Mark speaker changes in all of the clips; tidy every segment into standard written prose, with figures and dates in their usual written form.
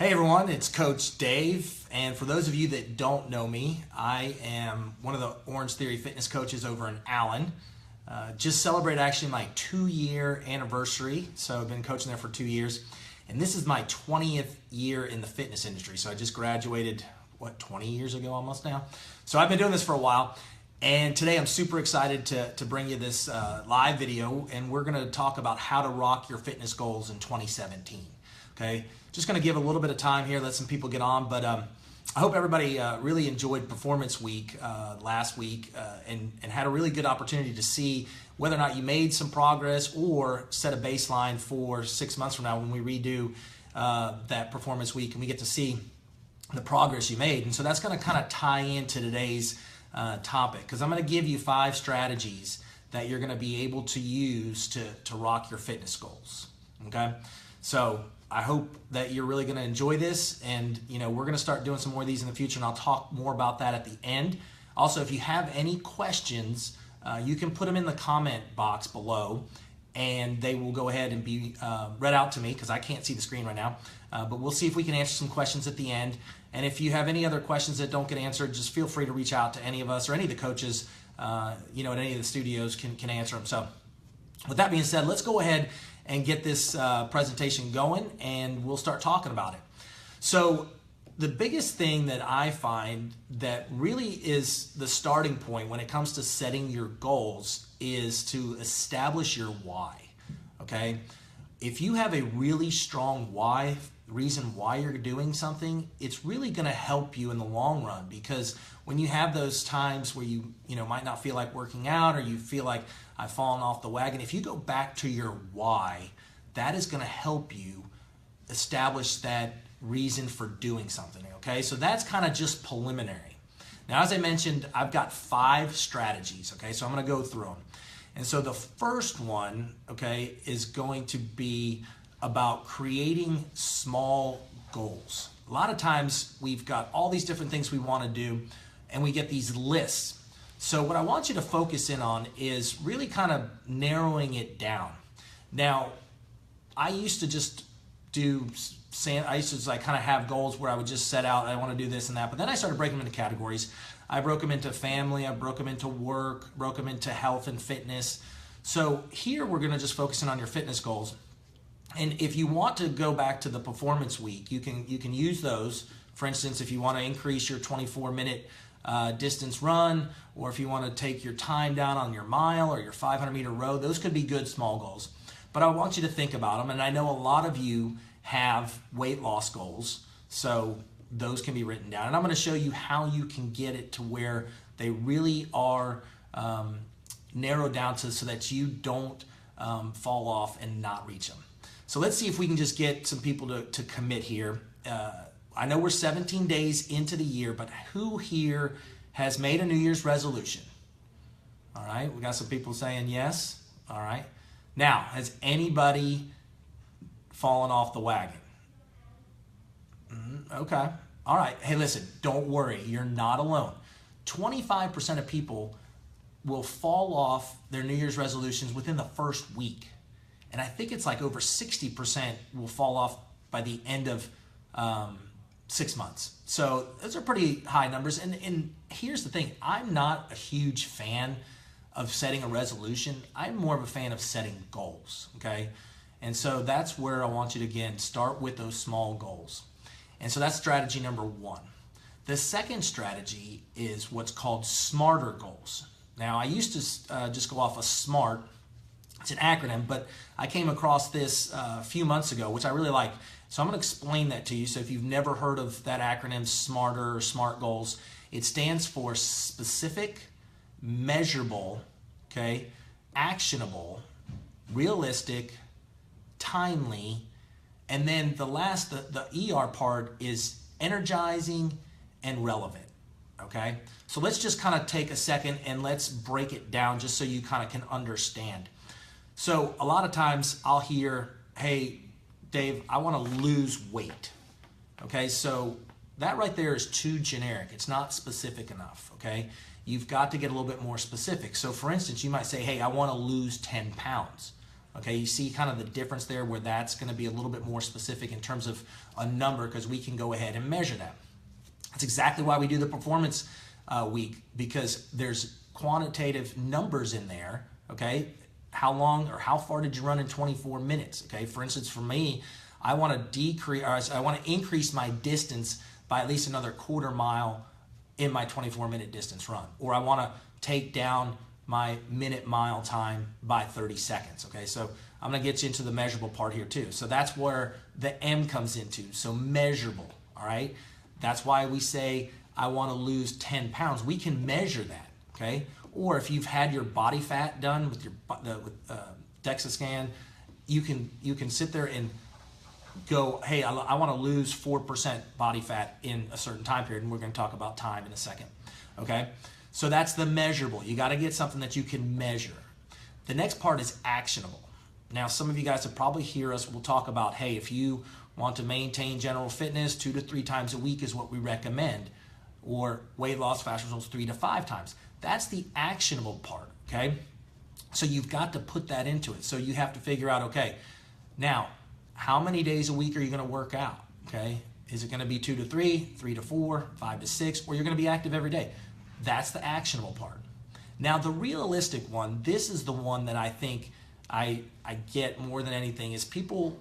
Speaker 1: Hey everyone, it's Coach Dave, and for those of you that don't know me, I am one of the Orange Theory fitness coaches over in Allen. Just celebrated actually my 2-year anniversary, so I've been coaching there for 2 years, and this is my 20th year in the fitness industry. So I just graduated, 20 years ago almost now? So I've been doing this for a while, and today I'm super excited to bring you this live video, and we're going to talk about how to rock your fitness goals in 2017. Okay, just going to give a little bit of time here, let some people get on, but I hope everybody really enjoyed Performance Week last week and had a really good opportunity to see whether or not you made some progress or set a baseline for 6 months from now when we redo that Performance Week and we get to see the progress you made. And so that's going to kind of tie into today's topic, because I'm going to give you 5 strategies that you're going to be able to use to rock your fitness goals. Okay, so I hope that you're really going to enjoy this, and we're going to start doing some more of these in the future, and I'll talk more about that at the end. Also, if you have any questions, you can put them in the comment box below, and they will go ahead and be read out to me because I can't see the screen right now. But we'll see if we can answer some questions at the end. And if you have any other questions that don't get answered, just feel free to reach out to any of us or any of the coaches, at any of the studios can answer them. So with that being said, let's go ahead and get this presentation going, and we'll start talking about it. So the biggest thing that I find that really is the starting point when it comes to setting your goals is to establish your why. Okay, if you have a really strong why, reason why you're doing something, it's really going to help you in the long run, because when you have those times where you might not feel like working out, or you feel like I've fallen off the wagon, if you go back to your why, that is going to help you establish that reason for doing something. Okay, so that's kind of just preliminary. Now, as I mentioned, I've got 5 strategies. Okay, so I'm going to go through them. And so the first one, okay, is going to be about creating small goals. A lot of times we've got all these different things we want to do, and we get these lists. So what I want you to focus in on is really kind of narrowing it down. Now, I used to just kind of have goals where I would just set out, I want to do this and that, but then I started breaking them into categories. I broke them into family, I broke them into work, broke them into health and fitness. So here we're going to just focus in on your fitness goals. And if you want to go back to the Performance Week, you can use those. For instance, if you want to increase your 24-minute distance run, or if you want to take your time down on your mile or your 500-meter row, those could be good small goals. But I want you to think about them, and I know a lot of you have weight loss goals, so those can be written down. And I'm going to show you how you can get it to where they really are narrowed down so that you don't fall off and not reach them. So let's see if we can just get some people to commit here. I know we're 17 days into the year, but who here has made a New Year's resolution? All right, we got some people saying yes. All right. Now, has anybody fallen off the wagon? Okay. All right. Hey, listen, don't worry. You're not alone. 25% of people will fall off their New Year's resolutions within the first week. And I think it's like over 60% will fall off by the end of 6 months. So those are pretty high numbers. And here's the thing. I'm not a huge fan of setting a resolution. I'm more of a fan of setting goals, okay? And so that's where I want you to, again, start with those small goals. And so that's strategy number 1. The second strategy is what's called smarter goals. Now, I used to just go off of SMART. It's an acronym, but I came across this a few months ago, which I really like. So I'm going to explain that to you. So if you've never heard of that acronym, SMARTER or SMART goals, it stands for specific, measurable, okay, actionable, realistic, timely, and then the last, the ER part is energizing and relevant, okay? So let's just kind of take a second and let's break it down just so you kind of can understand. So a lot of times I'll hear, hey, Dave, I want to lose weight. Okay, so that right there is too generic. It's not specific enough, okay? You've got to get a little bit more specific. So for instance, you might say, hey, I want to lose 10 pounds. Okay, you see kind of the difference there where that's going to be a little bit more specific in terms of a number because we can go ahead and measure that. That's exactly why we do the performance week, because there's quantitative numbers in there. Okay, how long or how far did you run in 24 minutes? Okay, for instance, for me, I want to increase my distance by at least another quarter mile in my 24-minute distance run, or I want to take down my minute mile time by 30 seconds. Okay, so I'm going to get you into the measurable part here too. So that's where the M comes into. So measurable. All right, that's why we say I want to lose 10 pounds. We can measure that. Okay, or if you've had your body fat done with your DEXA scan, you can sit there and go, hey, I want to lose 4% body fat in a certain time period, and we're going to talk about time in a second. Okay, so that's the measurable. You got to get something that you can measure. The next part is actionable. Now, some of you guys have probably hear us. We'll talk about, hey, if you want to maintain general fitness 2 to 3 times a week is what we recommend, or weight loss, fast results 3 to 5 times. That's the actionable part. Okay, so you've got to put that into it. So you have to figure out, okay, now, how many days a week are you going to work out? Okay, is it going to be 2 to 3, 3 to 4, 5 to 6, or you're going to be active every day? That's the actionable part. Now, the realistic one, this is the one that I think I get more than anything, is people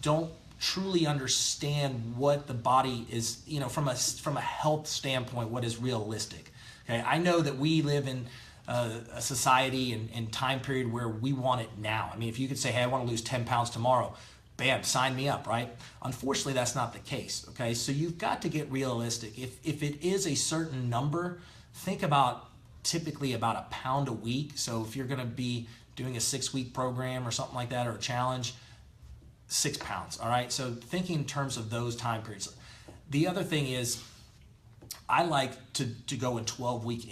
Speaker 1: don't truly understand what the body is, from a health standpoint, what is realistic. Okay, I know that we live in a society and time period where we want it now. I mean, if you could say, hey, I want to lose 10 pounds tomorrow, bam, sign me up, right? Unfortunately, that's not the case, okay? So you've got to get realistic. If it is a certain number, think about typically about a pound a week. So if you're going to be doing a 6-week program or something like that, or a challenge, 6 pounds, all right? So thinking in terms of those time periods. The other thing is, I like to go in 12-week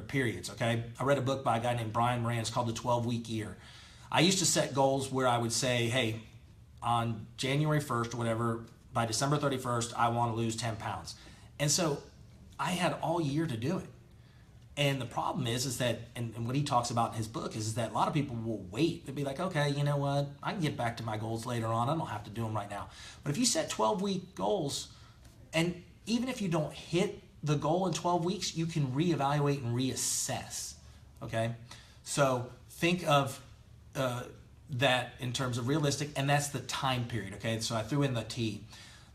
Speaker 1: periods, okay? I read a book by a guy named Brian Moran. It's called The 12-Week Year. I used to set goals where I would say, hey, on January 1st or whatever, by December 31st, I want to lose 10 pounds. And so I had all year to do it. And the problem is that, and what he talks about in his book is that a lot of people will wait. They'll be like, okay, you know what? I can get back to my goals later on. I don't have to do them right now. But if you set 12-week goals, and even if you don't hit the goal in 12 weeks, you can reevaluate and reassess, okay? So think of that in terms of realistic, and that's the time period, okay? So I threw in the T.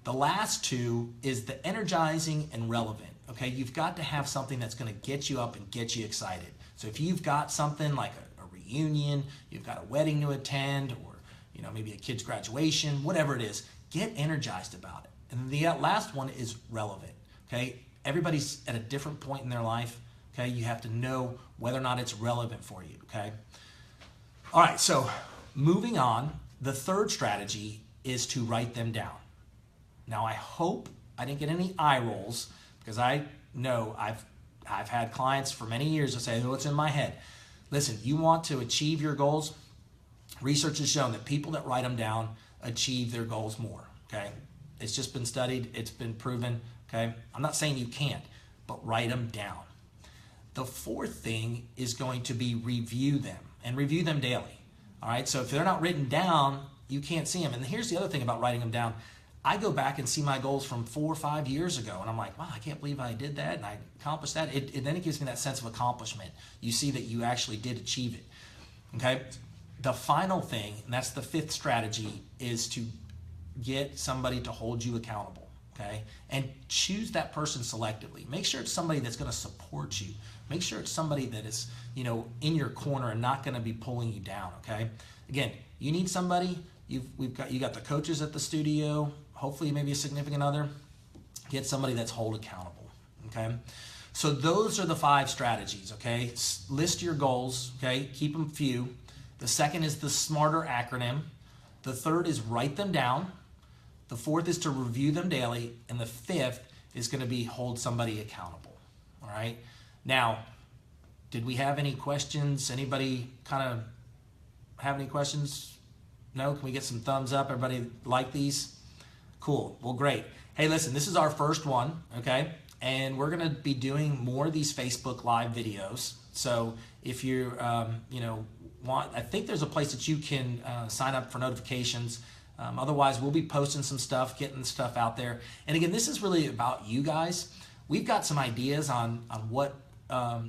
Speaker 1: The last two is the energizing and relevant, okay? You've got to have something that's going to get you up and get you excited. So if you've got something like a reunion, you've got a wedding to attend, or maybe a kid's graduation, whatever it is, get energized about it. And the last one is relevant, okay? Everybody's at a different point in their life, okay? You have to know whether or not it's relevant for you, okay? All right, so moving on, the third strategy is to write them down. Now, I hope I didn't get any eye rolls, because I know I've had clients for many years that say, oh, it's in my head. Listen, you want to achieve your goals? Research has shown that people that write them down achieve their goals more, okay? It's just been studied, it's been proven, okay? I'm not saying you can't, but write them down. The fourth thing is going to be review them, and review them daily, all right? So if they're not written down, you can't see them. And here's the other thing about writing them down. I go back and see my goals from 4 or 5 years ago, and I'm like, wow, I can't believe I did that, and I accomplished that. Then it gives me that sense of accomplishment. You see that you actually did achieve it, okay? The final thing, and that's the fifth strategy, is to get somebody to hold you accountable, okay? And choose that person selectively. Make sure it's somebody that's going to support you. Make sure it's somebody that is, in your corner and not going to be pulling you down, okay? Again, you need somebody. You got the coaches at the studio, hopefully maybe a significant other. Get somebody that's hold accountable, okay? So those are the 5 strategies, okay? List your goals, okay? Keep them few. The second is the SMARTER acronym. The third is write them down. The fourth is to review them daily. And the fifth is going to be hold somebody accountable, all right? Now, did we have any questions? Anybody kind of have any questions? No? Can we get some thumbs up? Everybody like these? Cool. Well, great. Hey, listen, this is our first one, okay? And we're going to be doing more of these Facebook Live videos. So if you want, I think there's a place that you can sign up for notifications. Otherwise, we'll be posting some stuff, getting stuff out there. And again, this is really about you guys. We've got some ideas on what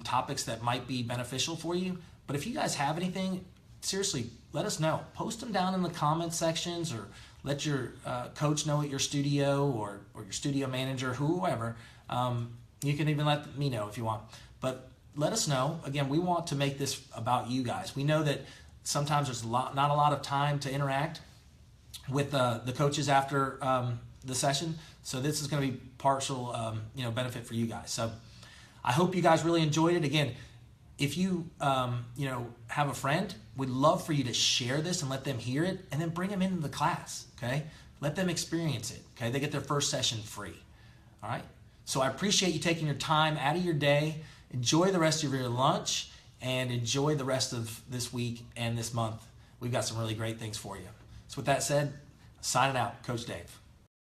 Speaker 1: topics that might be beneficial for you. But if you guys have anything, seriously, let us know. Post them down in the comment sections, or let your coach know at your studio, or your studio manager, whoever. You can even let me know if you want. But let us know. Again, we want to make this about you guys. We know that sometimes there's not a lot of time to interact with the coaches after the session. So this is going to be partial benefit for you guys. So I hope you guys really enjoyed it. Again, if you have a friend, we'd love for you to share this and let them hear it, and then bring them into the class. Okay, let them experience it. Okay, they get their first session free. All right. So I appreciate you taking your time out of your day. Enjoy the rest of your lunch, and enjoy the rest of this week and this month. We've got some really great things for you. So with that said, signing out, Coach Dave.